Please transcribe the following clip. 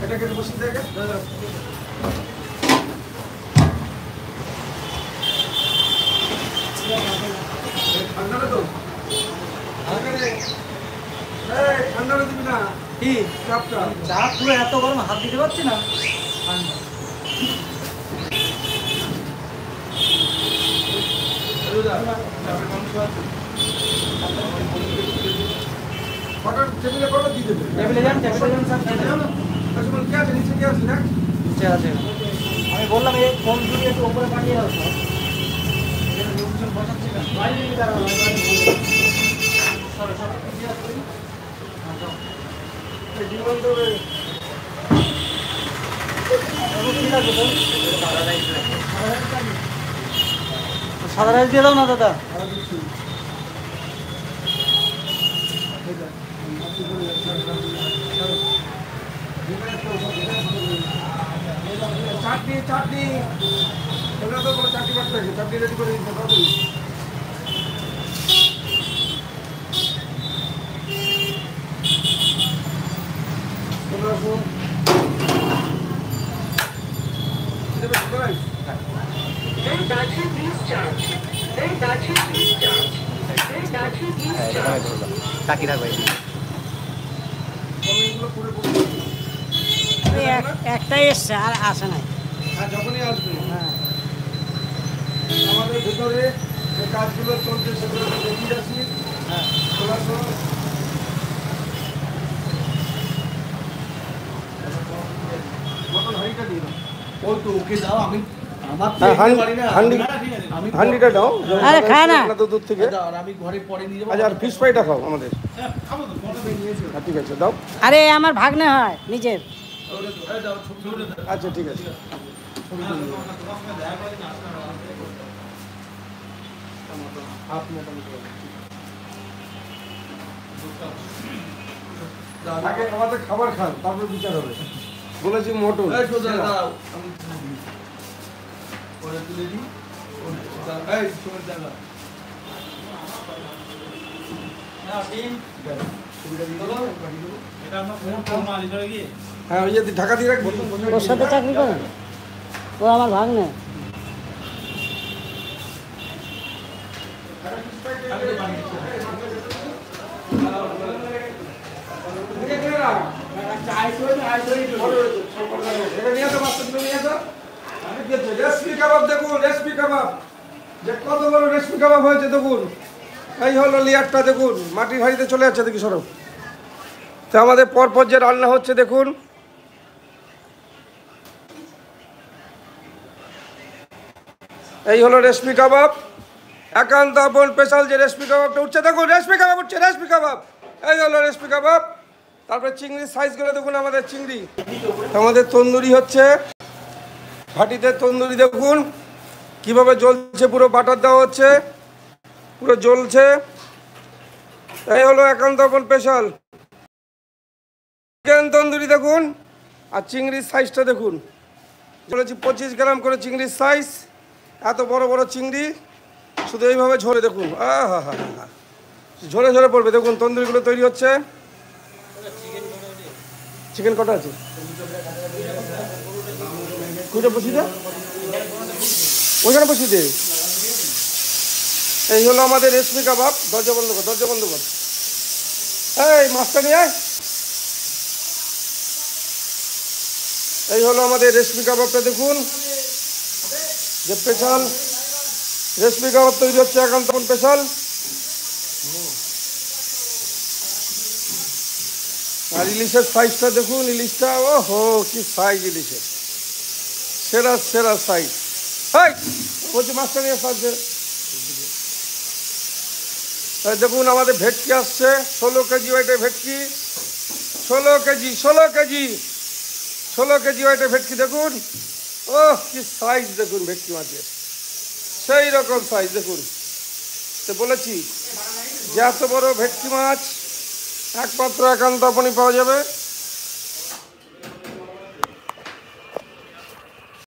এটাকে বসিয়ে দেখে ঠান্ডা তো ঠান্ডা দিবি না কি চাপটা চা পুরো এত গরম হাত দিতে পারছি না টেবিলে কত দিয়ে দেবে টেবিলে যান সব দিয়ে দেন আসলে কি আছে নিচে কি আছে দেখ নিচে আছে আমি বললাম এই ফোন দিয়ে একটু উপরে পাঠিয়ে দাও সব এর লোকজন বসাচ্ছে না বাইরে নিয়ে দাঁড়াও সরে সব কি আছে এই জীবন তো সাদা রাইস দিয়ে দাও না দাদা চাটনি চাটনি তোমরা তো কোনো চাটনি বাড়তে আছে চাটনি রেডি করে দিতে পারবো টাকি থাকবে একটাই এসছে আর আসে নাই হ্যাঁ যখনই আসবে হ্যাঁ আমাদের ভিতরে যে কাজগুলো চলছে সেগুলো দেখিয়ে যাচ্ছি হ্যাঁ মতন হাঁড়িটা দিয়ে দাও ও তো ওকে দাও আমি হান্ডিটা দাও আরে খায় না তো দূর থেকে আমি ঘরে পরে নিয়ে যাবো আচ্ছা আর ফিশ ফ্রাইটা খাও আমাদের ঠিক আছে দাও আরে আমার ভাগ্নে হয় নিজের আচ্ছা ঠিক আছে আগে আমাদের খাবার খান তারপর বিচার হবে বলেছি মোটর হ্যাঁ ওই যদি ঢাকা দিয়ে রাখবো ওর সাথে চাকরি করেন ও আমার ভাগ্নে রেশমি কাবাব দেখুন রেশমি কাবাব যে কত বড় রেশমি কাবাব হয়েছে দেখুন এই হলো লেয়ারটা দেখুন মাটির হাঁড়িতে চলে যাচ্ছে দেখি সরব তো আমাদের পরপর যে রান্না হচ্ছে দেখুন এই হলো রেশমি কাবাব একান্ত আপন স্পেশাল যে রেশমি কাবাবটা উঠছে দেখুন রেশমি কাবাব উঠছে রেশমি কাবাব এই হলো রেশমি কাবাব তারপরে চিংড়ির সাইজগুলো দেখুন আমাদের চিংড়ি আমাদের তন্দুরি হচ্ছে ভাটিতে তন্দুরি দেখুন কিভাবে জ্বলছে পুরো বাটার দেওয়া হচ্ছে পুরো জ্বলছে এই হলো একান্ত আপন স্পেশাল চিকেন তন্দুরি দেখুন আর চিংড়ির সাইজটা দেখুন বলেছি 25 গ্রাম করে চিংড়ির সাইজ এত বড় বড় চিংড়ি শুধু এইভাবে ঝরে দেখুন হা হা হা ঝরে ঝরে পড়বে দেখুন তন্দুরিগুলো তৈরি হচ্ছে চিকেন কটা আছে কোথায় বসিয়ে দে ওইখানে বসিয়ে দে এই হলো আমাদের রেশমি কাবাব দরজা বন্ধ কর দরজা বন্ধ কর এই মাছটা নিয়ে আয় এই হলো আমাদের রেশমি কাবাবটা দেখুন যে স্পেশাল রেশমি কাবাব তৈরি হচ্ছে একান্ত স্পেশাল আর ইলিশের সাইজটা দেখুন ইলিশটা ও হো কি সাইজ ইলিশের সেরা সেরা সাইজ বলছি মাছটা নিয়ে সাইজে দেখুন আমাদের ভেটকি আসছে 16 কেজি ওয়েটের ভেটকি 16 কেজি 16 কেজি ওয়েটের ভেটকি দেখুন ও কি সাইজ দেখুন ভেটকি মাছের সেই রকম সাইজ দেখুন তো বলেছি যে এত বড় ভেটকি মাছ একমাত্র একান্ত আপনি পাওয়া যাবে